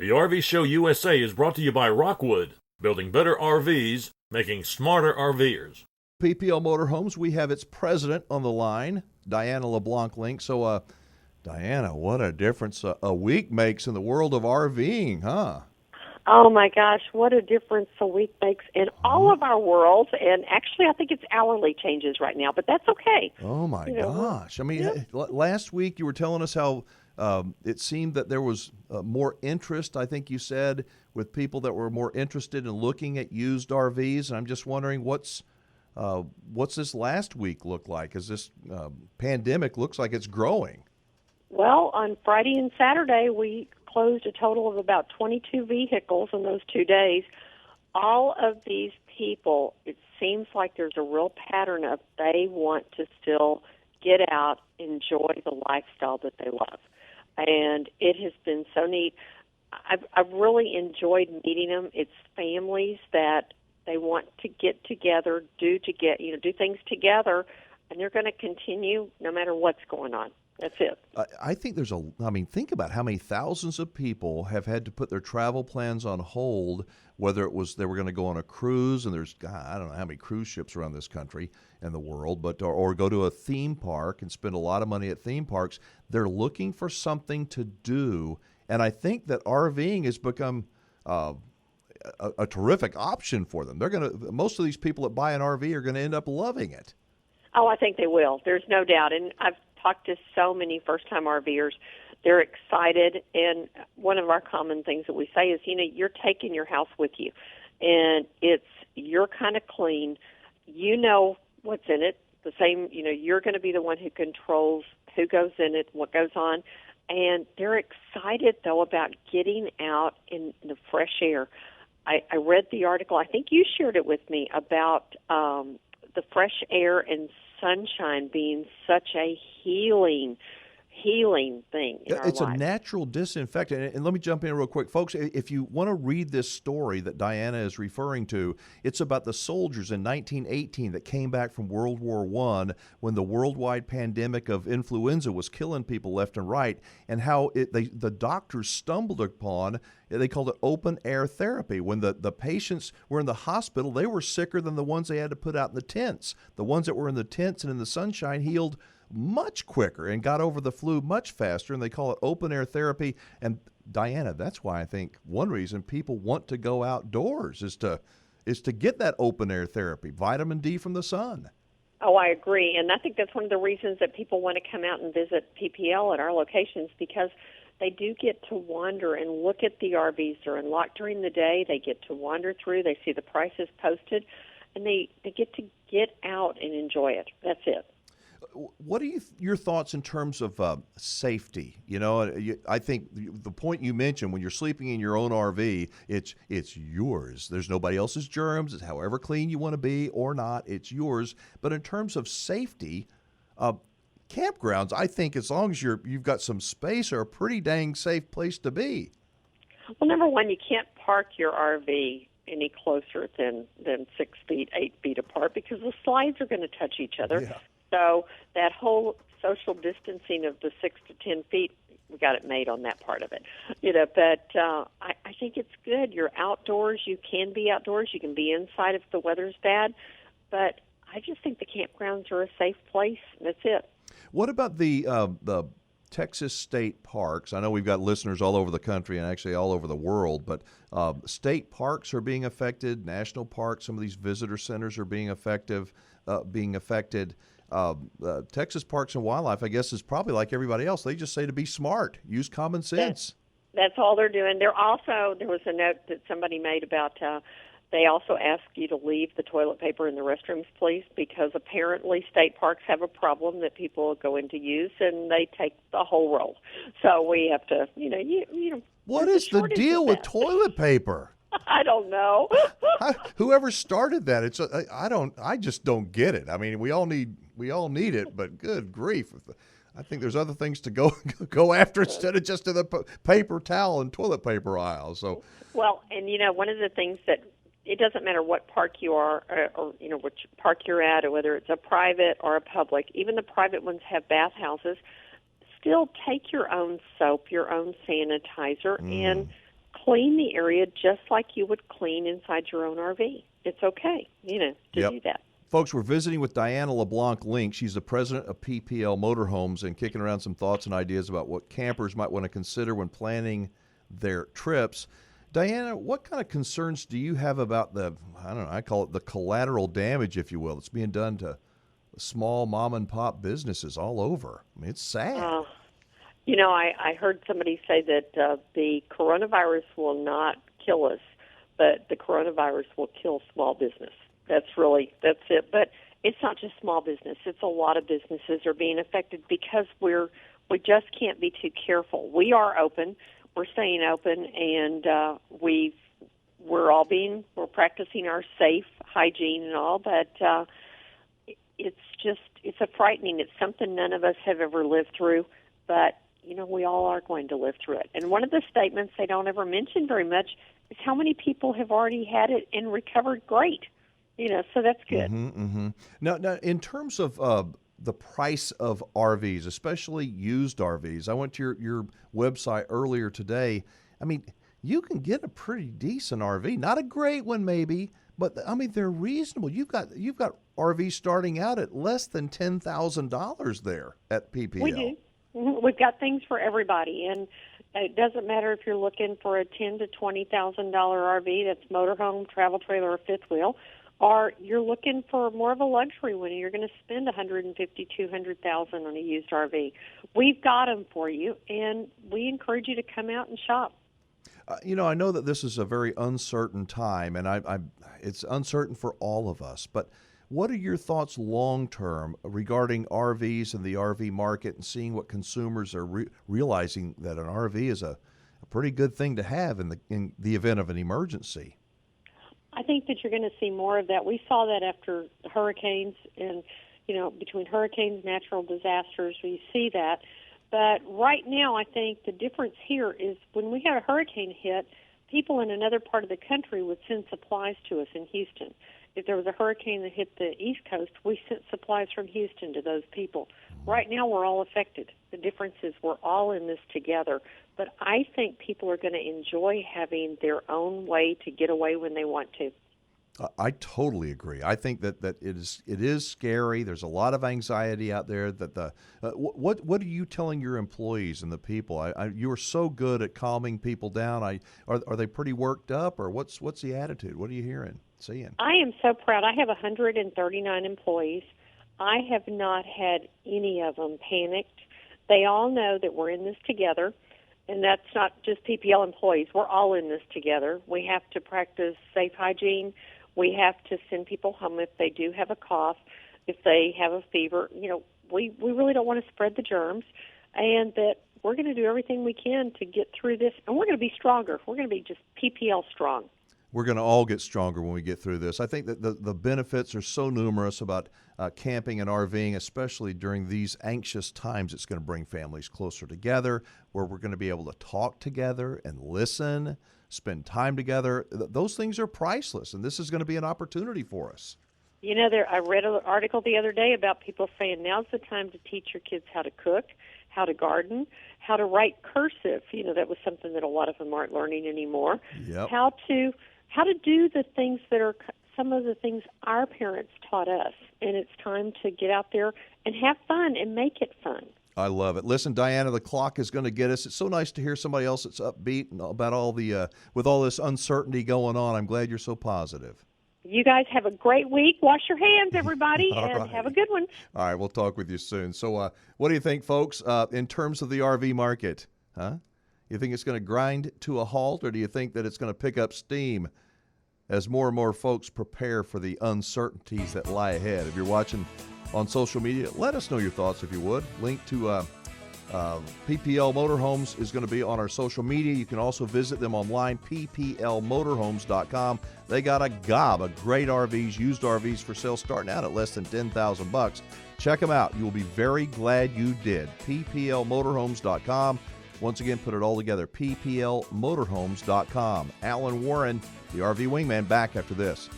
The RV Show USA is brought to you by Rockwood, building better RVs, making smarter RVers. PPL Motorhomes, we have its president on the line, Diana LeBlanc Link. So, Diana, what a difference a week makes in the world of RVing, huh? Oh my gosh, what a difference a week makes in all of our worlds. And actually, I think it's hourly changes right now, but that's okay. Oh my gosh. I mean, last week you were telling us how it seemed that there was more interest, I think you said, with people that were more interested in looking at used RVs. And I'm just wondering what's this last week look like? As this pandemic looks like it's growing. Well, on Friday and Saturday, we closed a total of about 22 vehicles in those 2 days. All of these people, it seems like there's a real pattern of they want to still get out, enjoy the lifestyle that they love. And it has been so neat. I've really enjoyed meeting them. It's families that they want to get together, do things together, and they're going to continue no matter what's going on. That's it. I think think about how many thousands of people have had to put their travel plans on hold, whether it was they were going to go on a cruise, and I don't know how many cruise ships around this country and the world, but or go to a theme park and spend a lot of money at theme parks. They're looking for something to do, and I think that RVing has become a terrific option for them. Most of these people that buy an RV are going to end up loving it. Oh, I think they will. There's no doubt. And I've talked to so many first-time RVers. They're excited. And one of our common things that we say is, you're taking your house with you. And you're kind of clean. You know what's in it. The same, you're going to be the one who controls who goes in it, what goes on. And they're excited, though, about getting out in the fresh air. I read the article, I think you shared it with me, about the fresh air and sunshine being such a healing thing in our It's lives. a natural disinfectant. And let me jump in real quick. Folks, if you want to read this story that Diana is referring to, it's about the soldiers in 1918 that came back from World War I when the worldwide pandemic of influenza was killing people left and right, and how the doctors stumbled upon, they called it open air therapy. When the patients were in the hospital, they were sicker than the ones they had to put out in the tents. The ones that were in the tents and in the sunshine healed much quicker and got over the flu much faster, and they call it open air therapy. And Diana, that's why I think one reason people want to go outdoors is to get that open air therapy, vitamin D from the sun. Oh, I agree. And I think that's one of the reasons that people want to come out and visit PPL at our locations, because they do get to wander and look at the RVs. They're unlocked during the day. They get to wander through. They see the prices posted, and they get to get out and enjoy it. That's it. What are your thoughts in terms of safety? I think the point you mentioned, when you're sleeping in your own RV, it's yours. There's nobody else's germs. It's however clean you want to be or not, it's yours. But in terms of safety, campgrounds, I think as long as you've got some space, are a pretty dang safe place to be. Well, number one, you can't park your RV any closer than 6 feet, 8 feet apart, because the slides are going to touch each other. Yeah. So that whole social distancing of the 6 to 10 feet, we got it made on that part of it. But I think it's good. You're outdoors. You can be outdoors. You can be inside if the weather's bad. But I just think the campgrounds are a safe place. That's it. What about the Texas state parks? I know we've got listeners all over the country and actually all over the world, but state parks are being affected. National parks, some of these visitor centers are being affected. Texas Parks and Wildlife, I guess, is probably like everybody else. They just say to be smart, use common sense. That's all they're doing. There was a note that somebody made about they also ask you to leave the toilet paper in the restrooms, please, because apparently state parks have a problem that people go in to use, and they take the whole roll. So we have to, What is the deal with toilet paper? I don't know. Whoever started that, I just don't get it. I mean, we all need it, but good grief. I think there's other things to go after instead of just to the paper towel and toilet paper aisle. So, well, and one of the things that it doesn't matter what park you are, or which park you're at, or whether it's a private or a public. Even the private ones have bathhouses. Still, take your own soap, your own sanitizer, and clean the area just like you would clean inside your own RV. It's okay, to do that. Folks, we're visiting with Diana LeBlanc Link. She's the president of PPL Motorhomes and kicking around some thoughts and ideas about what campers might want to consider when planning their trips. Diana, what kind of concerns do you have about I call it the collateral damage, if you will, that's being done to small mom and pop businesses all over? I mean, it's sad. I heard somebody say that the coronavirus will not kill us, but the coronavirus will kill small business. That's it. But it's not just small business. It's a lot of businesses are being affected because we just can't be too careful. We are open. We're staying open, and we're practicing our safe hygiene and all, but it's a frightening. It's something none of us have ever lived through, but we all are going to live through it. And one of the statements they don't ever mention very much is how many people have already had it and recovered great. So that's good. Now, in terms of the price of RVs, especially used RVs, I went to your website earlier today. I mean, you can get a pretty decent RV, not a great one maybe, but I mean they're reasonable. You've got RVs starting out at less than $10,000 there at PPL. We do. We've got things for everybody, and it doesn't matter if you're looking for a $10,000 to $20,000 RV that's motorhome, travel trailer, or fifth wheel, or you're looking for more of a luxury one, and you're going to spend $150,000 to $200,000 on a used RV. We've got them for you, and we encourage you to come out and shop. I know that this is a very uncertain time, and it's uncertain for all of us. But what are your thoughts long term regarding RVs and the RV market, and seeing what consumers are realizing that an RV is a pretty good thing to have in the event of an emergency? I think that you're going to see more of that. We saw that after hurricanes and, between hurricanes, natural disasters, we see that. But right now, I think the difference here is when we had a hurricane hit, people in another part of the country would send supplies to us in Houston. If there was a hurricane that hit the East Coast, we sent supplies from Houston to those people. Right now, we're all affected. The difference is we're all in this together. But I think people are going to enjoy having their own way to get away when they want to. I totally agree. I think that it is scary. There's a lot of anxiety out there. What are you telling your employees and the people? You are so good at calming people down. Are they pretty worked up, or what's the attitude? What are you hearing, seeing? I am so proud. I have 139 employees. I have not had any of them panicked. They all know that we're in this together. And that's not just PPL employees. We're all in this together. We have to practice safe hygiene. We have to send people home if they do have a cough, if they have a fever. We really don't want to spread the germs, and that we're going to do everything we can to get through this. And we're going to be stronger. We're going to be just PPL strong. We're going to all get stronger when we get through this. I think that the benefits are so numerous about camping and RVing, especially during these anxious times. It's going to bring families closer together, where we're going to be able to talk together and listen, spend time together. Those things are priceless, and this is going to be an opportunity for us. I read an article the other day about people saying now's the time to teach your kids how to cook, how to garden, how to write cursive. That was something that a lot of them aren't learning anymore. Yep. How to do the things that are some of the things our parents taught us. And it's time to get out there and have fun and make it fun. I love it. Listen, Diana, the clock is going to get us. It's so nice to hear somebody else that's upbeat and about all with all this uncertainty going on. I'm glad you're so positive. You guys have a great week. Wash your hands, everybody, and right. Have a good one. All right, we'll talk with you soon. So what do you think, folks, in terms of the RV market? You think it's going to grind to a halt, or do you think that it's going to pick up steam as more and more folks prepare for the uncertainties that lie ahead? If you're watching on social media, let us know your thoughts if you would. Link to PPL Motorhomes is going to be on our social media. You can also visit them online, pplmotorhomes.com. They got a gob of great RVs, used RVs for sale, starting out at less than $10,000. Check them out. You will be very glad you did. pplmotorhomes.com. Once again, put it all together, pplmotorhomes.com. Alan Warren, the RV Wingman, back after this.